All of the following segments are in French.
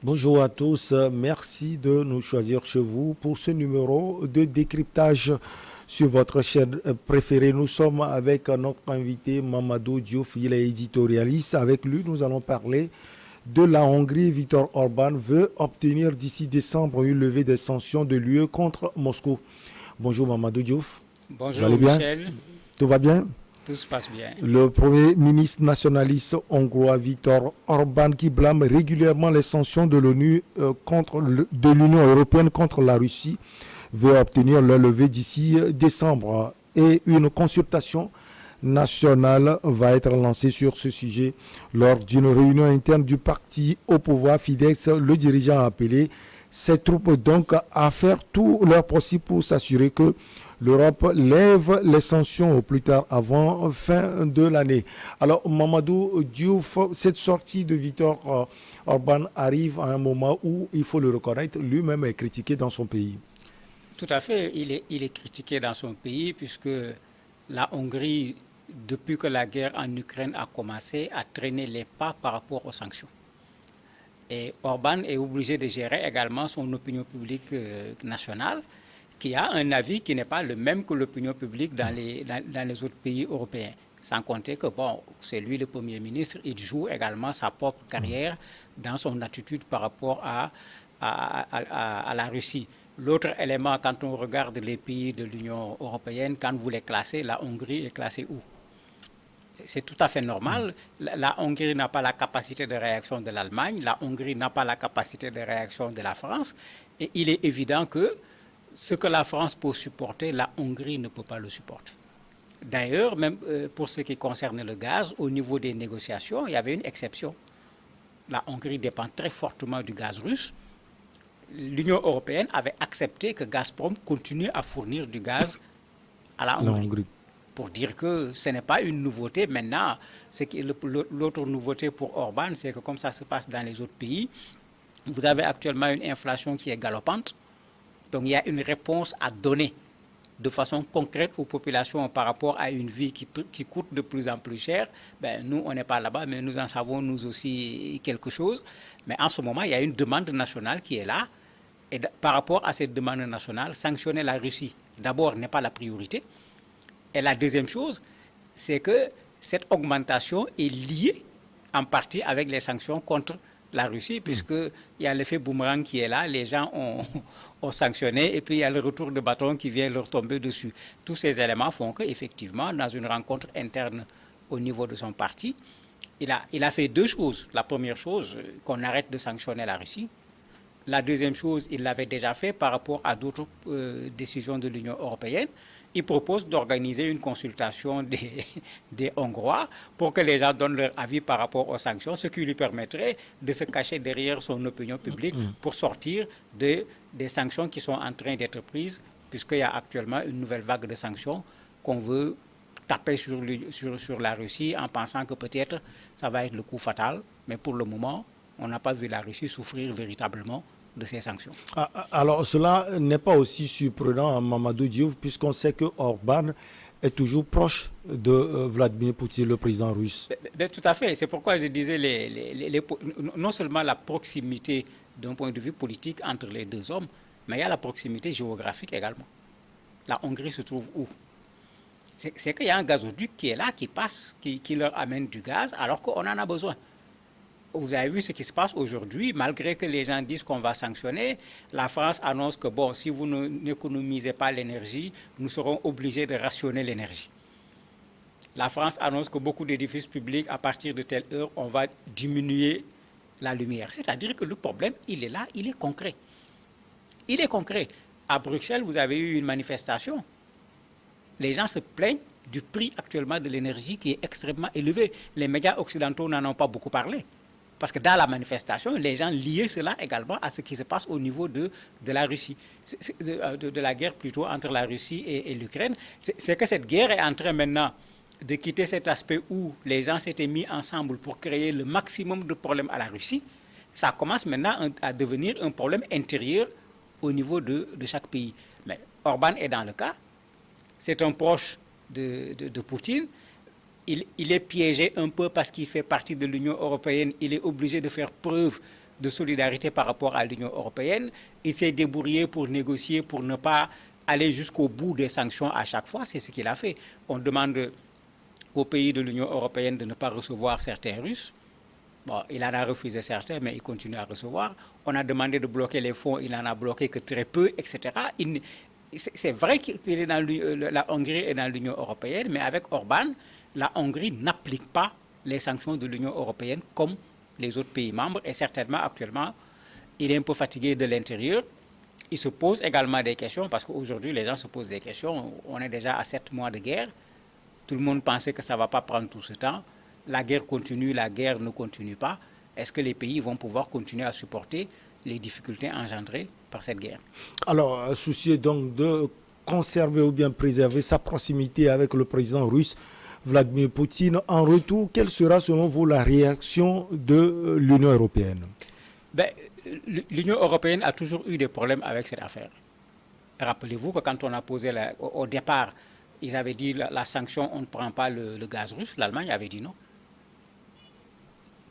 Bonjour à tous, merci de nous choisir chez vous pour ce numéro de décryptage sur votre chaîne préférée. Nous sommes avec notre invité Mamadou Diouf, il est éditorialiste. Avec lui, nous allons parler de la Hongrie. Viktor Orban veut obtenir d'ici décembre une levée des sanctions de l'UE contre Moscou. Bonjour Mamadou Diouf, vous Bonjour allez bien? Michel, Tout va bien? tout se passe bien. Le premier ministre nationaliste hongrois Viktor Orban, qui blâme régulièrement les sanctions de l'ONU de l'Union européenne contre la Russie, veut obtenir leur levée d'ici décembre. Et une consultation nationale va être lancée sur ce sujet lors d'une réunion interne du parti au pouvoir Fidesz. Le dirigeant a appelé ses troupes donc à faire tout leur possible pour s'assurer que l'Europe lève les sanctions au plus tard avant fin de l'année. Alors, Mamadou Diouf, cette sortie de Viktor Orban arrive à un moment où, il faut le reconnaître, lui-même est critiqué dans son pays. Tout à fait, il est critiqué dans son pays puisque la Hongrie, depuis que la guerre en Ukraine a commencé, a traîné les pas par rapport aux sanctions. Et Orban est obligé de gérer également son opinion publique nationale, qui a un avis qui n'est pas le même que l'opinion publique dans les autres pays européens. Sans compter que, bon, c'est lui le Premier ministre, il joue également sa propre carrière dans son attitude par rapport à la Russie. L'autre élément, quand on regarde les pays de l'Union européenne, quand vous les classez, la Hongrie est classée où? C'est tout à fait normal. La Hongrie n'a pas la capacité de réaction de l'Allemagne, la Hongrie n'a pas la capacité de réaction de la France. Et il est évident que ce que la France peut supporter, la Hongrie ne peut pas le supporter. D'ailleurs, même pour ce qui concerne le gaz, au niveau des négociations, il y avait une exception. La Hongrie dépend très fortement du gaz russe. L'Union européenne avait accepté que Gazprom continue à fournir du gaz à la La Hongrie. Hongrie. Pour dire que ce n'est pas une nouveauté. Maintenant, l'autre nouveauté pour Orban, c'est que comme ça se passe dans les autres pays, vous avez actuellement une inflation qui est galopante. Donc il y a une réponse à donner de façon concrète aux populations par rapport à une vie qui coûte de plus en plus cher. Ben, nous, on n'est pas là-bas, mais nous en savons nous aussi quelque chose. Mais en ce moment, il y a une demande nationale qui est là. Et par rapport à cette demande nationale, sanctionner la Russie, d'abord, n'est pas la priorité. Et la deuxième chose, c'est que cette augmentation est liée en partie avec les sanctions contre la Russie, puisqu'il y a l'effet boomerang qui est là, les gens ont sanctionné, et puis il y a le retour de bâton qui vient leur tomber dessus. Tous ces éléments font qu'effectivement, dans une rencontre interne au niveau de son parti, il a fait deux choses. La première chose, qu'on arrête de sanctionner la Russie. La deuxième chose, il l'avait déjà fait par rapport à d'autres décisions de l'Union européenne. Il propose d'organiser une consultation des Hongrois pour que les gens donnent leur avis par rapport aux sanctions, ce qui lui permettrait de se cacher derrière son opinion publique pour sortir des sanctions qui sont en train d'être prises, puisqu'il y a actuellement une nouvelle vague de sanctions qu'on veut taper sur la Russie en pensant que peut-être ça va être le coup fatal. Mais pour le moment, on n'a pas vu la Russie souffrir véritablement de ces sanctions. Alors, cela n'est pas aussi surprenant à Mamadou Diouf, puisqu'on sait que Orban est toujours proche de Vladimir Poutine, le président russe. Tout à fait. C'est pourquoi je disais non seulement la proximité d'un point de vue politique entre les deux hommes, mais il y a la proximité géographique également. La Hongrie se trouve où? C'est qu'il y a un gazoduc qui est là, qui passe, qui leur amène du gaz, alors qu'on en a besoin. Vous avez vu ce qui se passe aujourd'hui, malgré que les gens disent qu'on va sanctionner, la France annonce que bon, si vous n'économisez pas l'énergie, nous serons obligés de rationner l'énergie. La France annonce que beaucoup d'édifices publics, à partir de telle heure, on va diminuer la lumière. C'est-à-dire que le problème, il est là, il est concret. Il est concret. À Bruxelles, vous avez eu une manifestation. Les gens se plaignent du prix actuellement de l'énergie qui est extrêmement élevé. Les médias occidentaux n'en ont pas beaucoup parlé. Parce que dans la manifestation, les gens liaient cela également à ce qui se passe au niveau de la Russie, de la guerre plutôt entre la Russie et l'Ukraine. C'est que cette guerre est en train maintenant de quitter cet aspect où les gens s'étaient mis ensemble pour créer le maximum de problèmes à la Russie. Ça commence maintenant à devenir un problème intérieur au niveau de chaque pays. Mais Orban est dans le cas. C'est un proche de Poutine. Il est piégé un peu parce qu'il fait partie de l'Union européenne. Il est obligé de faire preuve de solidarité par rapport à l'Union européenne. Il s'est débrouillé pour négocier, pour ne pas aller jusqu'au bout des sanctions à chaque fois. C'est ce qu'il a fait. On demande aux pays de l'Union européenne de ne pas recevoir certains Russes. Bon, il en a refusé certains, mais il continue à recevoir. On a demandé de bloquer les fonds, il n'en a bloqué que très peu, etc. C'est vrai que la Hongrie est dans l'Union européenne, mais avec Orban, la Hongrie n'applique pas les sanctions de l'Union européenne comme les autres pays membres. Et certainement, actuellement, il est un peu fatigué de l'intérieur. Il se pose également des questions, parce qu'aujourd'hui, les gens se posent des questions. On est déjà à 7 mois de guerre. Tout le monde pensait que ça ne va pas prendre tout ce temps. La guerre continue, la guerre ne continue pas. Est-ce que les pays vont pouvoir continuer à supporter les difficultés engendrées par cette guerre? Alors, soucieux donc de conserver ou bien préserver sa proximité avec le président russe Vladimir Poutine. En retour, quelle sera selon vous la réaction de l'Union européenne? Ben, l'Union européenne a toujours eu des problèmes avec cette affaire. Rappelez-vous que quand on a posé au départ, ils avaient dit la sanction, on ne prend pas le gaz russe. L'Allemagne avait dit non.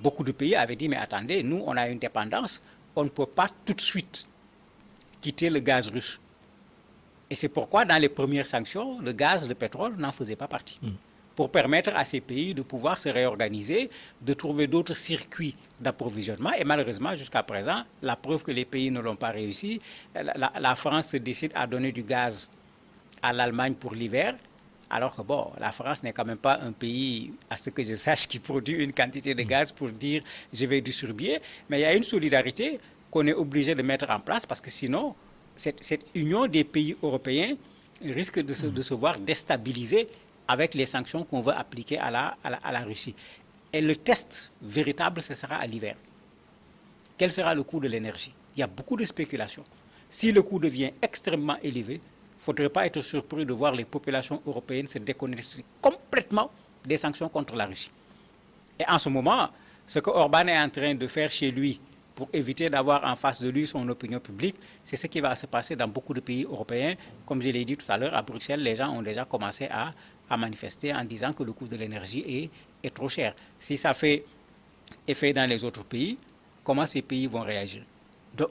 Beaucoup de pays avaient dit, mais attendez, nous, on a une dépendance, on ne peut pas tout de suite quitter le gaz russe. Et c'est pourquoi, dans les premières sanctions, le gaz, le pétrole n'en faisait pas partie. Pour permettre à ces pays de pouvoir se réorganiser, de trouver d'autres circuits d'approvisionnement. Et malheureusement, jusqu'à présent, la preuve que les pays ne l'ont pas réussi, la France se décide à donner du gaz à l'Allemagne pour l'hiver, alors que bon, la France n'est quand même pas un pays, à ce que je sache, qui produit une quantité de gaz pour dire je vais distribuer. Mais il y a une solidarité qu'on est obligé de mettre en place, parce que sinon, cette union des pays européens risque de se voir déstabilisée avec les sanctions qu'on veut appliquer à la Russie. Et le test véritable, ce sera à l'hiver. Quel sera le coût de l'énergie? Il y a beaucoup de spéculations. Si le coût devient extrêmement élevé, il ne faudrait pas être surpris de voir les populations européennes se déconnecter complètement des sanctions contre la Russie. Et en ce moment, ce que Orban est en train de faire chez lui pour éviter d'avoir en face de lui son opinion publique, c'est ce qui va se passer dans beaucoup de pays européens. Comme je l'ai dit tout à l'heure, à Bruxelles, les gens ont déjà commencé à manifester en disant que le coût de l'énergie est trop cher. Si ça fait effet dans les autres pays, comment ces pays vont réagir?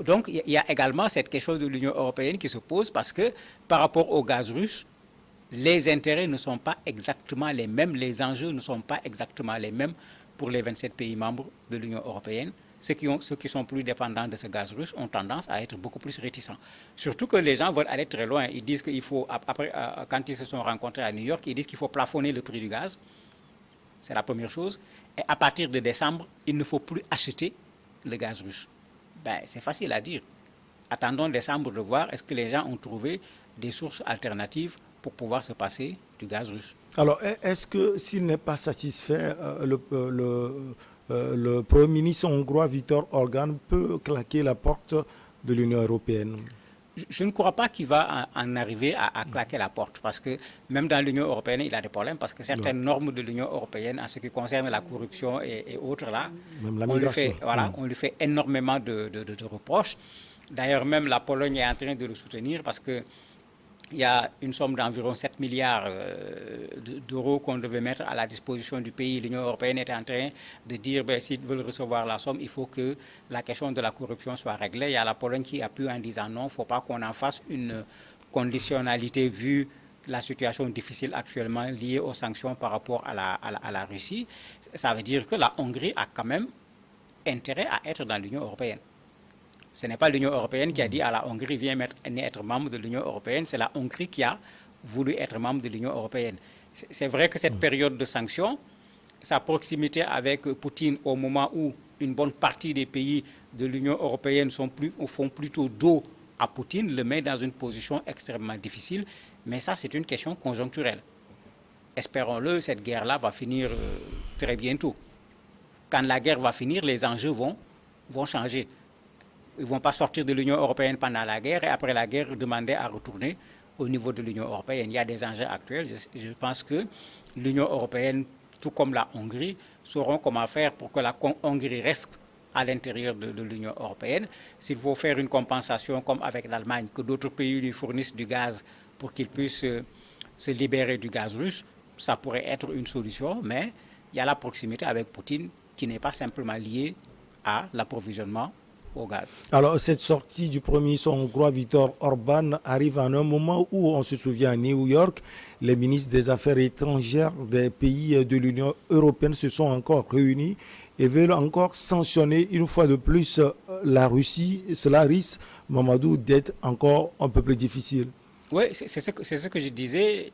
Donc, il y a également cette question de l'Union européenne qui se pose, parce que par rapport au gaz russe, les intérêts ne sont pas exactement les mêmes, les enjeux ne sont pas exactement les mêmes pour les 27 pays membres de l'Union européenne. Ceux qui sont plus dépendants de ce gaz russe ont tendance à être beaucoup plus réticents. Surtout que les gens veulent aller très loin. Ils disent qu'il faut, après, quand ils se sont rencontrés à New York, ils disent qu'il faut plafonner le prix du gaz. C'est la première chose. Et à partir de décembre, il ne faut plus acheter le gaz russe. Ben, c'est facile à dire. Attendons décembre de voir est-ce que les gens ont trouvé des sources alternatives pour pouvoir se passer du gaz russe. Alors, est-ce que s'il n'est pas satisfait, le Premier ministre hongrois Viktor Orban peut claquer la porte de l'Union européenne? Je ne crois pas qu'il va en arriver à claquer la porte, parce que même dans l'Union européenne, il a des problèmes, parce que certaines normes de l'Union européenne en ce qui concerne la corruption et autres là, on lui fait énormément de reproches. D'ailleurs, même la Pologne est en train de le soutenir, parce que il y a une somme d'environ 7 milliards d'euros qu'on devait mettre à la disposition du pays. L'Union européenne est en train de dire que s'ils veulent recevoir la somme, il faut que la question de la corruption soit réglée. Il y a la Pologne qui appuie en disant non, il ne faut pas qu'on en fasse une conditionnalité vu la situation difficile actuellement liée aux sanctions par rapport à la Russie. Ça veut dire que la Hongrie a quand même intérêt à être dans l'Union européenne. Ce n'est pas l'Union européenne qui a dit à la Hongrie, viens être membre de l'Union européenne, c'est la Hongrie qui a voulu être membre de l'Union européenne. C'est vrai que cette période de sanctions, sa proximité avec Poutine au moment où une bonne partie des pays de l'Union européenne font plutôt dos à Poutine, le met dans une position extrêmement difficile, mais ça c'est une question conjoncturelle. Espérons-le, cette guerre-là va finir très bientôt. Quand la guerre va finir, les enjeux vont changer. Ils ne vont pas sortir de l'Union européenne pendant la guerre et après la guerre demander à retourner au niveau de l'Union européenne. Il y a des enjeux actuels. Je pense que l'Union européenne, tout comme la Hongrie, sauront comment faire pour que la Hongrie reste à l'intérieur de l'Union européenne. S'il faut faire une compensation comme avec l'Allemagne, que d'autres pays lui fournissent du gaz pour qu'il puisse se libérer du gaz russe, ça pourrait être une solution, mais il y a la proximité avec Poutine qui n'est pas simplement liée à l'approvisionnement au gaz. Alors, cette sortie du Premier ministre hongrois Viktor Orban arrive à un moment où, on se souvient, à New York, les ministres des Affaires étrangères des pays de l'Union européenne se sont encore réunis et veulent encore sanctionner une fois de plus la Russie. Cela risque, Mamadou, d'être encore un peu plus difficile. Oui, c'est ce que je disais.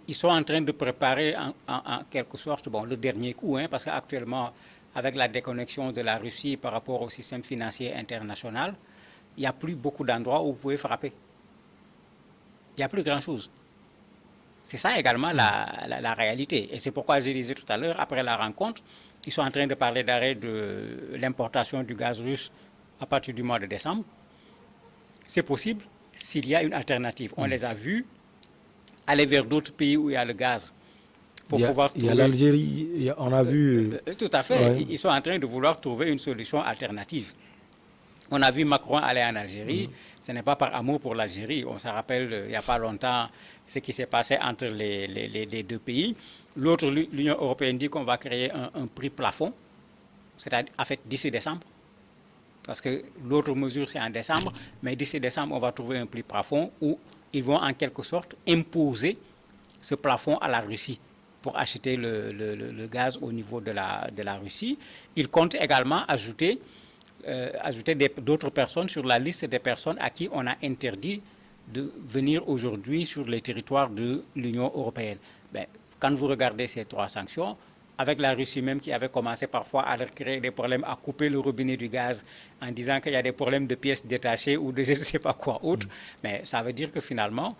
Ils sont en train de préparer en quelque sorte le dernier coup, hein, parce qu'actuellement, avec la déconnexion de la Russie par rapport au système financier international, il n'y a plus beaucoup d'endroits où vous pouvez frapper. Il n'y a plus grand-chose. C'est ça également la réalité. Et c'est pourquoi je disais tout à l'heure, après la rencontre, ils sont en train de parler d'arrêt de l'importation du gaz russe à partir du mois de décembre. C'est possible s'il y a une alternative. On les a vus aller vers d'autres pays où il y a le gaz. Il y a l'Algérie, on a vu... Tout à fait. Ouais. Ils sont en train de vouloir trouver une solution alternative. On a vu Macron aller en Algérie. Ce n'est pas par amour pour l'Algérie. On se rappelle, il n'y a pas longtemps, ce qui s'est passé entre les deux pays. L'autre, l'Union européenne, dit qu'on va créer un prix plafond, c'est-à-dire en fait d'ici décembre. Parce que l'autre mesure, c'est en décembre. Mais d'ici décembre, on va trouver un prix plafond où ils vont en quelque sorte imposer ce plafond à la Russie pour acheter le gaz au niveau de la Russie. Ils comptent également ajouter d'autres personnes sur la liste des personnes à qui on a interdit de venir aujourd'hui sur les territoires de l'Union européenne. Ben, quand vous regardez ces trois sanctions, avec la Russie même qui avait commencé parfois à leur créer des problèmes, à couper le robinet du gaz en disant qu'il y a des problèmes de pièces détachées ou de je ne sais pas quoi autre, mais ça veut dire que finalement,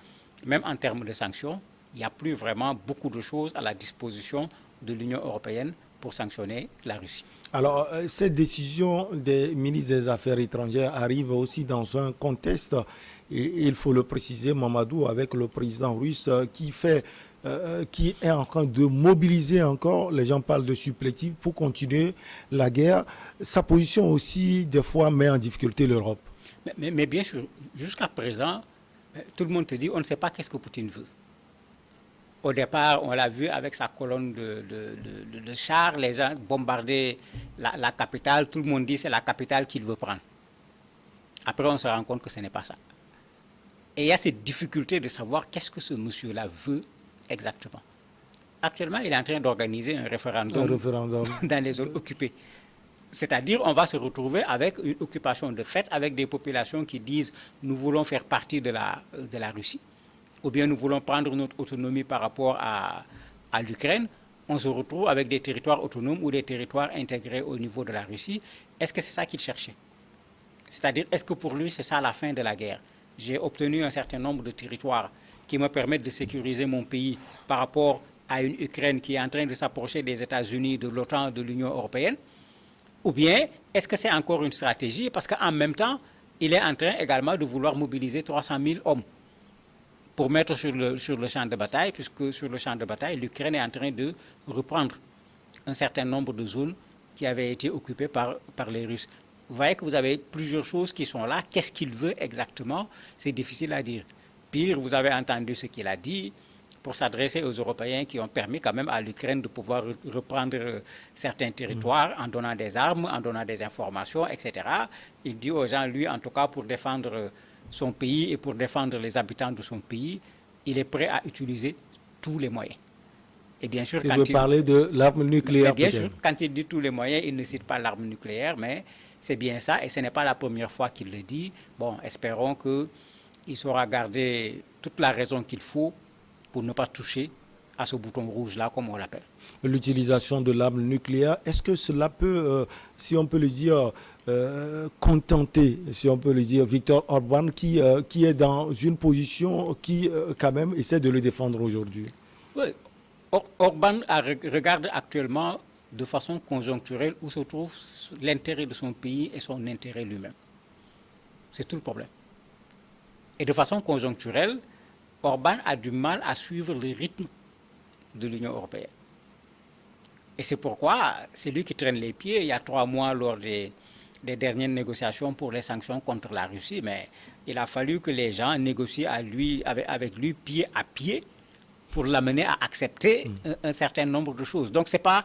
même en termes de sanctions, il n'y a plus vraiment beaucoup de choses à la disposition de l'Union européenne pour sanctionner la Russie. Alors, cette décision des ministres des Affaires étrangères arrive aussi dans un contexte, et il faut le préciser, Mamadou, avec le président russe qui est en train de mobiliser encore, les gens parlent de supplétifs, pour continuer la guerre. Sa position aussi, des fois, met en difficulté l'Europe. Mais bien sûr, jusqu'à présent, tout le monde te dit, on ne sait pas qu'est-ce que Poutine veut. Au départ, on l'a vu avec sa colonne de chars, les gens bombardaient la capitale, tout le monde dit c'est la capitale qu'il veut prendre. Après, on se rend compte que ce n'est pas ça. Et il y a cette difficulté de savoir qu'est-ce que ce monsieur-là veut exactement. Actuellement, il est en train d'organiser un référendum dans les zones occupées. C'est-à-dire, on va se retrouver avec une occupation de fait, avec des populations qui disent « nous voulons faire partie de la Russie ». Ou bien nous voulons prendre notre autonomie par rapport à l'Ukraine, on se retrouve avec des territoires autonomes ou des territoires intégrés au niveau de la Russie. Est-ce que c'est ça qu'il cherchait? C'est-à-dire, est-ce que pour lui, c'est ça la fin de la guerre? J'ai obtenu un certain nombre de territoires qui me permettent de sécuriser mon pays par rapport à une Ukraine qui est en train de s'approcher des États-Unis, de l'OTAN, de l'Union européenne. Ou bien, est-ce que c'est encore une stratégie? Parce qu'en même temps, il est en train également de vouloir mobiliser 300 000 hommes pour mettre sur le champ de bataille, puisque sur le champ de bataille, l'Ukraine est en train de reprendre un certain nombre de zones qui avaient été occupées par les Russes. Vous voyez que vous avez plusieurs choses qui sont là. Qu'est-ce qu'il veut exactement? C'est difficile à dire. Pire, vous avez entendu ce qu'il a dit pour s'adresser aux Européens qui ont permis quand même à l'Ukraine de pouvoir reprendre certains territoires en donnant des armes, en donnant des informations, etc. Il dit aux gens, lui, en tout cas, pour défendre son pays et pour défendre les habitants de son pays, il est prêt à utiliser tous les moyens. Et bien sûr, il veut parler de l'arme nucléaire. Bien sûr, quand il dit tous les moyens, il ne cite pas l'arme nucléaire, mais c'est bien ça, et ce n'est pas la première fois qu'il le dit. Bon, espérons qu'il saura garder toute la raison qu'il faut pour ne pas toucher à ce bouton rouge-là, comme on l'appelle. L'utilisation de l'arme nucléaire, est-ce que cela peut, si on peut le dire, contenter, si on peut le dire, Viktor Orban, qui est dans une position qui, quand même, essaie de le défendre aujourd'hui? Oui, Orban regarde actuellement de façon conjoncturelle où se trouve l'intérêt de son pays et son intérêt lui-même. C'est tout le problème. Et de façon conjoncturelle, Orban a du mal à suivre le rythme de l'Union européenne. Et c'est pourquoi c'est lui qui traîne les pieds. Il y a 3 mois, lors des dernières négociations pour les sanctions contre la Russie, mais il a fallu que les gens négocient avec lui pied à pied pour l'amener à accepter un certain nombre de choses. Donc, c'est pas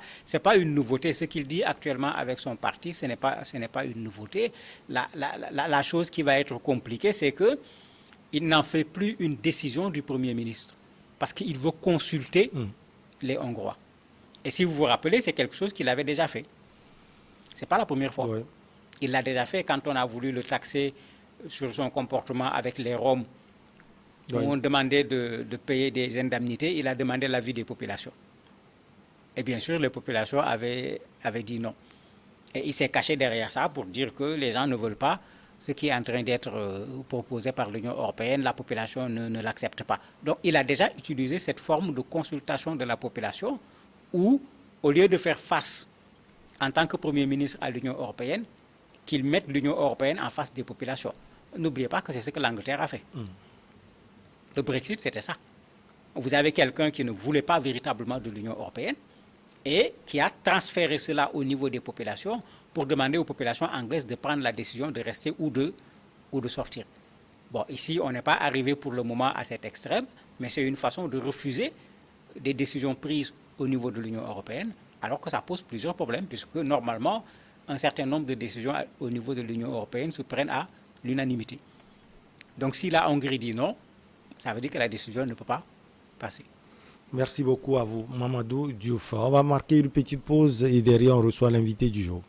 une nouveauté. Ce qu'il dit actuellement avec son parti, ce n'est pas une nouveauté. La chose qui va être compliquée, c'est qu'il n'en fait plus une décision du Premier ministre. Parce qu'il veut consulter les Hongrois. Et si vous vous rappelez, c'est quelque chose qu'il avait déjà fait. Ce n'est pas la première fois. Ouais. Il l'a déjà fait quand on a voulu le taxer sur son comportement avec les Roms, où on demandait de payer des indemnités. Il a demandé l'avis des populations. Et bien sûr, les populations avaient dit non. Et il s'est caché derrière ça pour dire que les gens ne veulent pas ce qui est en train d'être proposé par l'Union européenne. La population ne l'accepte pas. Donc, il a déjà utilisé cette forme de consultation de la population où, au lieu de faire face en tant que Premier ministre à l'Union européenne, qu'il mette l'Union européenne en face des populations. N'oubliez pas que c'est ce que l'Angleterre a fait. Le Brexit, c'était ça. Vous avez quelqu'un qui ne voulait pas véritablement de l'Union européenne et qui a transféré cela au niveau des populations pour demander aux populations anglaises de prendre la décision de rester ou de sortir. Bon, ici, on n'est pas arrivé pour le moment à cet extrême, mais c'est une façon de refuser des décisions prises au niveau de l'Union européenne, alors que ça pose plusieurs problèmes, puisque normalement, un certain nombre de décisions au niveau de l'Union européenne se prennent à l'unanimité. Donc si la Hongrie dit non, ça veut dire que la décision ne peut pas passer. Merci beaucoup à vous, Mamadou Diouf. On va marquer une petite pause et derrière, on reçoit l'invité du jour.